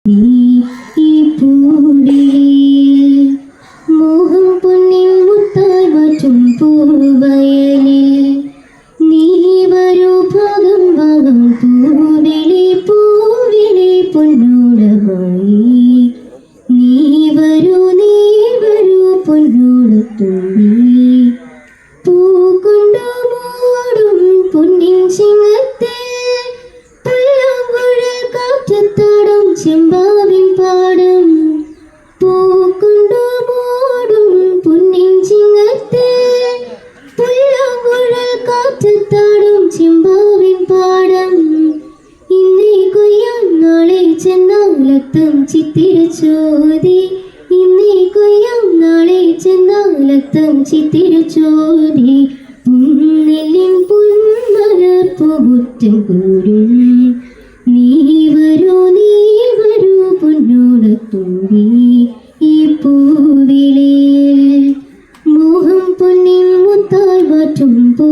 ഈ പൂവിളിയിൽ മോഹം പൊന്നിൽ മുത്തായി മാറ്റും പൂവയലിൽ നീ വരൂ ഭാഗം ഭാഗം പൂവിളി പൂവിളി പൊന്നോടമായി നീ വരൂ പൊന്നോടത്തുമ്പി പൂ കൊണ്ടു മൂടും പൊന്നിൻ ചിങ്ങത്തെ കാറ്റത്താടും ചെമ്പാവിൻ പാടും പൂക്കൊണ്ടു മൂടും പൊന്നിൻ ചിങ്ങത്തെ പുല്ലാങ്കുഴൽ കാറ്റത്താടും ചെമ്പാവിൻ പാടം ഇന്നേ കൊയ്യാൻ നാളെ ചെന്നാലത്തും ചിത്തിരച്ചോതി ഇന്നേ കൊയ്യാൻ നാളെ ചെന്നാലത്തും ചിത്തിരച്ചോതി പുന്നെല്ലിൻ പുന്മല പൂവുറ്റം കൂടും നീ വരൂ പൊന്നോടത്തുമ്പി ഈ പൂവിളിയിൽ മോഹം പൊന്നിൽ മുത്തായി മാറ്റും പൂ